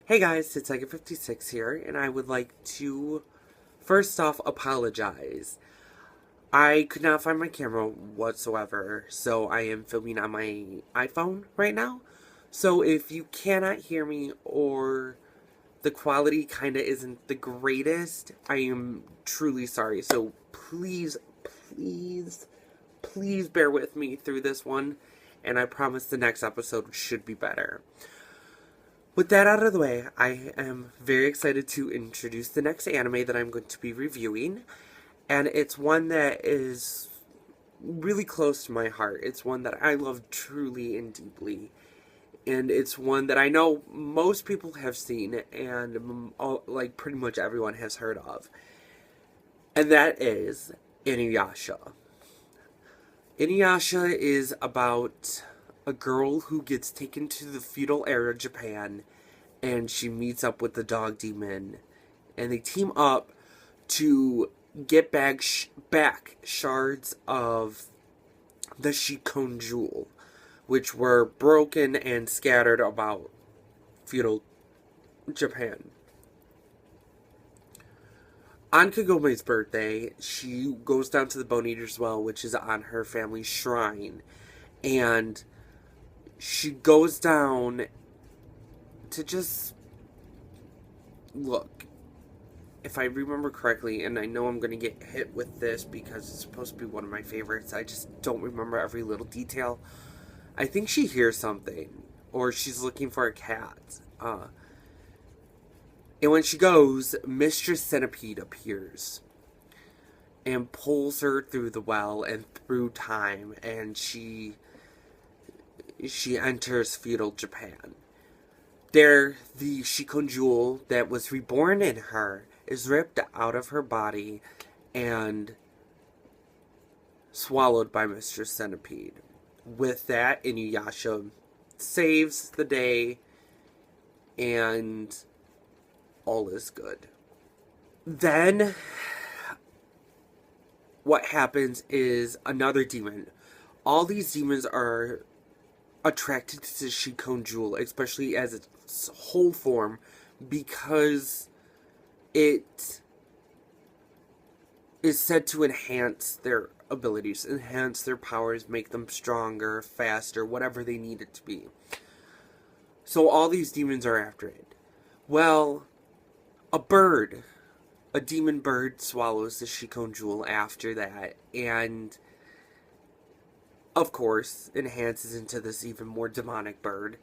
Hey guys, it's Psychic56 here, and I would like to first off apologize. I could not find my camera whatsoever, so I am filming on my iPhone right now. So if you cannot hear me or the quality kinda isn't the greatest, I am truly sorry. So please, please, please bear with me through this one, and I promise the next episode should be better. With that out of the way, I am very excited to introduce the next anime that I'm going to be reviewing. And it's one that is really close to my heart. It's one that I love truly and deeply. And it's one that I know most people have seen and pretty much everyone has heard of. And that is Inuyasha. Inuyasha is about a girl who gets taken to the feudal era Japan, and she meets up with the dog demon, and they team up to get back shards of the Shikon Jewel, which were broken and scattered about feudal Japan. On Kagome's birthday, she goes down to the Bone Eater's Well, which is on her family's shrine, and she goes down to just look. If I remember correctly, and I know I'm going to get hit with this because it's supposed to be one of my favorites, I just don't remember every little detail. I think she hears something, or she's looking for a cat. And when she goes, Mistress Centipede appears and pulls her through the well and through time, and she enters feudal Japan. There, the Shikon Jewel that was reborn in her is ripped out of her body and swallowed by Mistress Centipede. With that, Inuyasha saves the day, and all is good. Then, what happens is another demon. All these demons are attracted to Shikon Jewel, especially as its whole form, because it is said to enhance their abilities, enhance their powers, make them stronger, faster, whatever they need it to be. So all these demons are after it. Well, a demon bird swallows the Shikon Jewel after that, and of course, enhances into this even more demonic bird.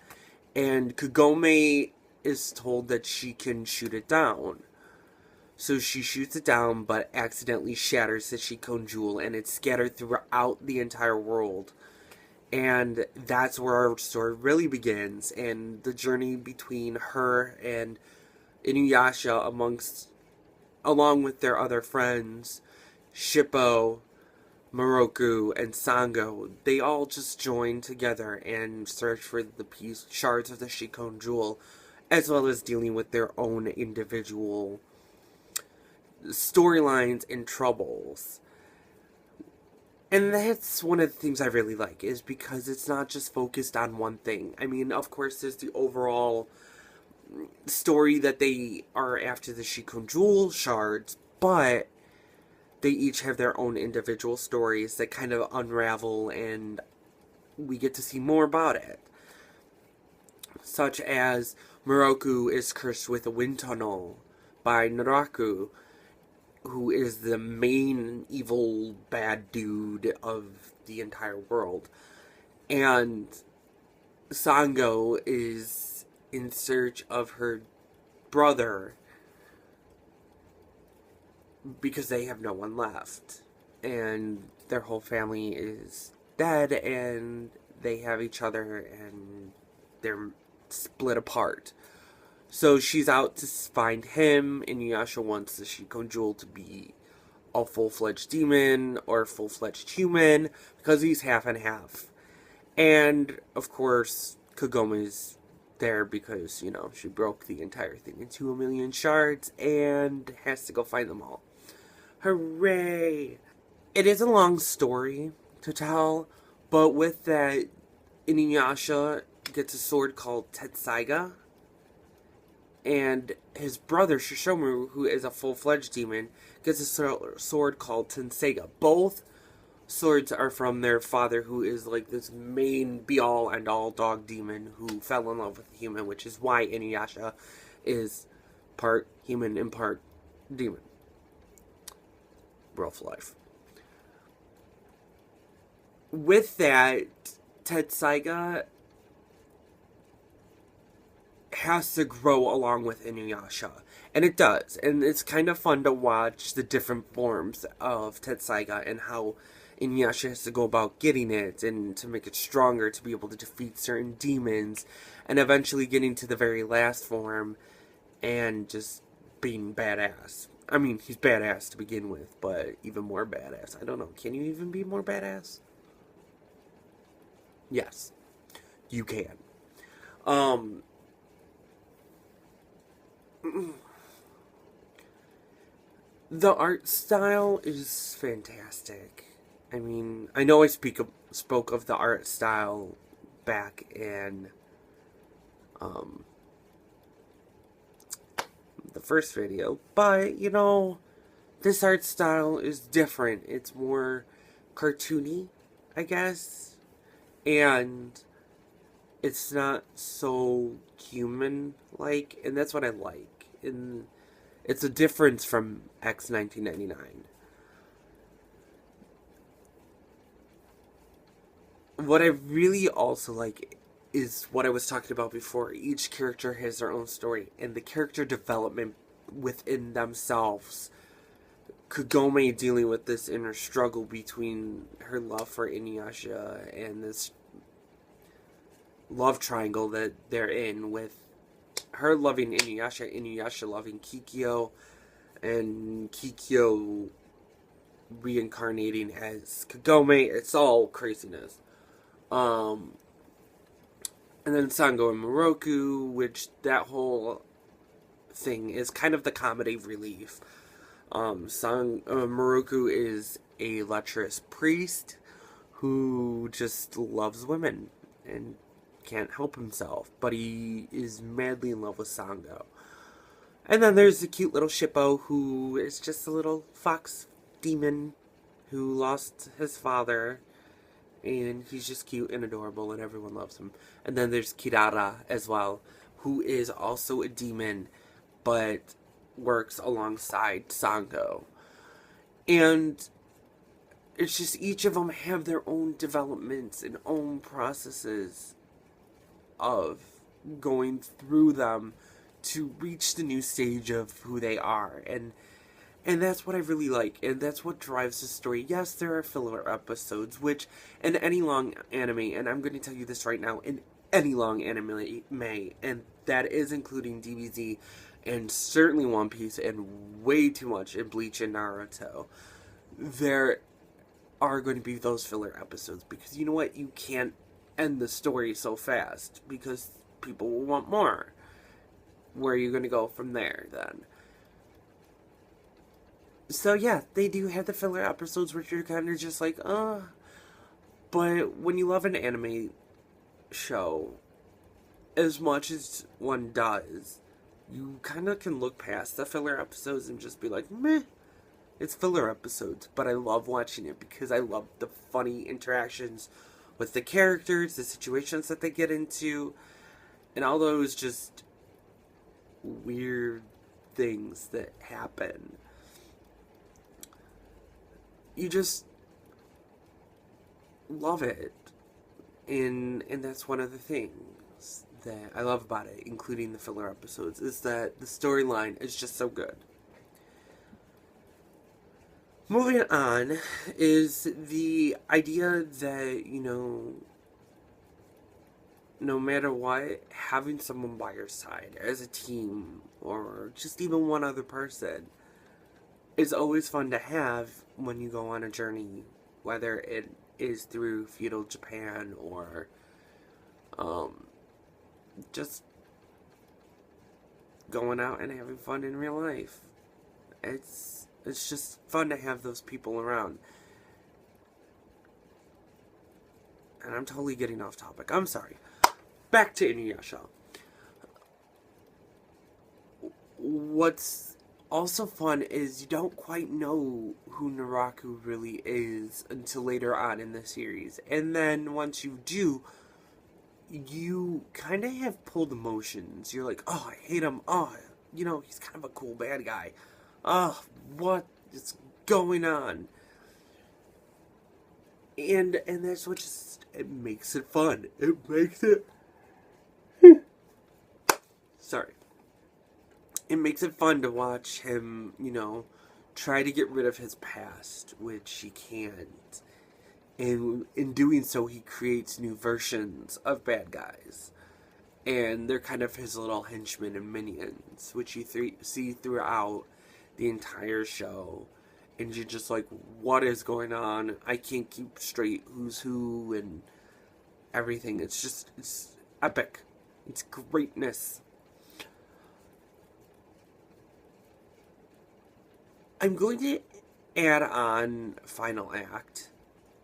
And Kagome is told that she can shoot it down. So she shoots it down, but accidentally shatters the Shikon Jewel, and it's scattered throughout the entire world. And that's where our story really begins, and the journey between her and Inuyasha along with their other friends, Shippo, Moroku, and Sango. They all just join together and search for the shards of the Shikon Jewel, as well as dealing with their own individual storylines and troubles. And that's one of the things I really like, is because it's not just focused on one thing. I mean, of course, there's the overall story that they are after the Shikon Jewel shards, but they each have their own individual stories that kind of unravel, and we get to see more about it. Such as Moroku is cursed with a wind tunnel by Naraku, who is the main evil bad dude of the entire world. And Sango is in search of her brother because they have no one left. And their whole family is dead, and they have each other, and they're split apart. So she's out to find him. Inuyasha wants the Shikon Jewel to be a full-fledged demon or full-fledged human, because he's half and half. And, of course, Kagome's there because, she broke the entire thing into 1,000,000 shards and has to go find them all. Hooray! It is a long story to tell, but with that, Inuyasha gets a sword called Tetsaiga, and his brother Shishomaru, who is a full-fledged demon, gets a sword called Tenseiga. Both swords are from their father, who is like this main be-all end-all dog demon who fell in love with a human, which is why Inuyasha is part human and part demon. Rough life. With that, Tenseiga has to grow along with Inuyasha. And it does. And it's kind of fun to watch the different forms of Tenseiga and how Inuyasha has to go about getting it and to make it stronger to be able to defeat certain demons, and eventually getting to the very last form and just being badass. I mean, he's badass to begin with, but even more badass. I don't know. Can you even be more badass? Yes, you can. The art style is fantastic. I mean, I know I spoke of the art style back in the first video, but you know, this art style is different. It's more cartoony, I guess, and it's not so human-like, and that's what I like. And it's a difference from X 1999. What I really also like is what I was talking about before. Each character has their own story, and the character development within themselves. Kagome dealing with this inner struggle between her love for Inuyasha and this love triangle that they're in, with her loving Inuyasha, Inuyasha loving Kikyo, and Kikyo reincarnating as Kagome. It's all craziness. And then Sango and Moroku, which that whole thing is kind of the comedy relief. Moroku is a lecherous priest who just loves women and can't help himself, but he is madly in love with Sango. And then there's the cute little Shippo, who is just a little fox demon who lost his father, and he's just cute and adorable and everyone loves him. And then there's Kirara as well, who is also a demon but works alongside Sango. And it's just each of them have their own developments and own processes of going through them to reach the new stage of who they are. And that's what I really like, and that's what drives the story. Yes, there are filler episodes, which in any long anime, and I'm going to tell you this right now, in any long anime, and that is including DBZ, and certainly One Piece, and way too much in Bleach and Naruto, there are going to be those filler episodes, because you know what, you can't end the story so fast, because people will want more. Where are you going to go from there, then? So yeah, they do have the filler episodes where you're kind of just like, but when you love an anime show as much as one does, you kind of can look past the filler episodes and just be like, meh, it's filler episodes. But I love watching it because I love the funny interactions with the characters, the situations that they get into, and all those just weird things that happen. You just love it. And that's one of the things that I love about it, including the filler episodes, is that the storyline is just so good. Moving on is the idea that, you know, no matter what, having someone by your side as a team, or just even one other person, is always fun to have when you go on a journey, whether it is through feudal Japan or just going out and having fun in real life. It's just fun to have those people around. And I'm totally getting off topic. I'm sorry. Back to Inuyasha. what's also fun is you don't quite know who Naraku really is until later on in the series. And then once you do, you kind of have pulled emotions. You're like, oh, I hate him. Oh, he's kind of a cool bad guy. Oh, what is going on? And that's what it makes it fun. It makes it... Sorry. It makes it fun to watch him, try to get rid of his past, which he can't. And in doing so, he creates new versions of bad guys. And they're kind of his little henchmen and minions, which you see throughout the entire show. And you're just like, what is going on? I can't keep straight who's who and everything. It's epic. It's greatness. I'm going to add on Final Act.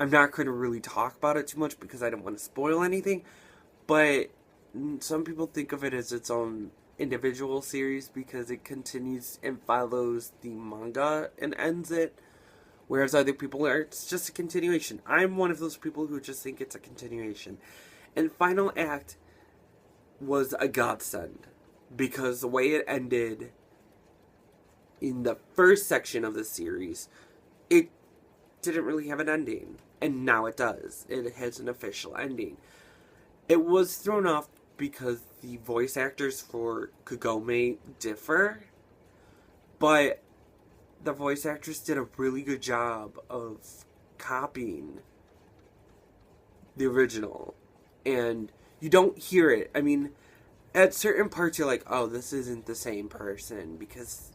I'm not going to really talk about it too much because I don't want to spoil anything, but some people think of it as its own individual series because it continues and follows the manga and ends it, whereas other people it's just a continuation. I'm one of those people who just think it's a continuation. And Final Act was a godsend because the way it ended in the first section of the series, it didn't really have an ending. And now it does. It has an official ending. It was thrown off because the voice actors for Kagome differ. But the voice actors did a really good job of copying the original. And you don't hear it. I mean, at certain parts you're like, oh, this isn't the same person because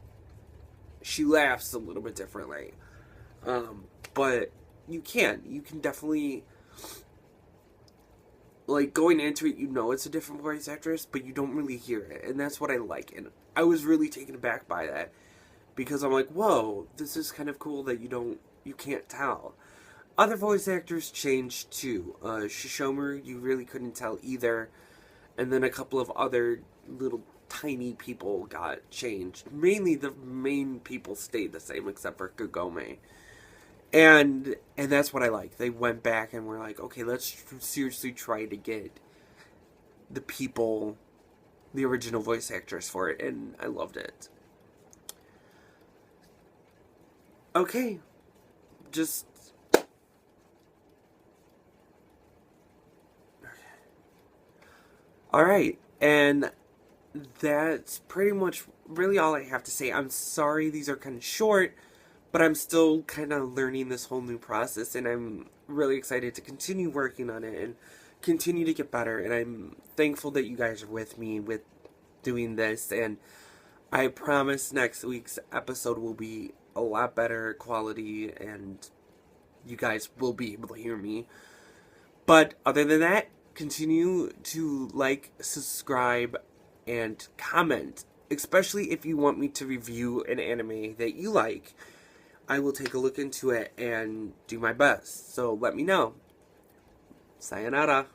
she laughs a little bit differently. But you can definitely, like, going into it, it's a different voice actress, but you don't really hear it, and that's what I like. And I was really taken aback by that because I'm like, whoa, this is kind of cool that you can't tell. Other voice actors changed too. Shishomaru, you really couldn't tell either, and then a couple of other little tiny people got changed. Mainly the main people stayed the same except for Kagome. And that's what I like. They went back and were like, okay, let's seriously try to get the original voice actors for it, and I loved it. Okay, just... Alright, and that's pretty much really all I have to say. I'm sorry these are kind of short, but I'm still kind of learning this whole new process, and I'm really excited to continue working on it and continue to get better, and I'm thankful that you guys are with me with doing this, and I promise next week's episode will be a lot better quality, and you guys will be able to hear me. But other than that, continue to like, subscribe, and comment, especially if you want me to review an anime that you like. I will take a look into it and do my best. So let me know. Sayonara.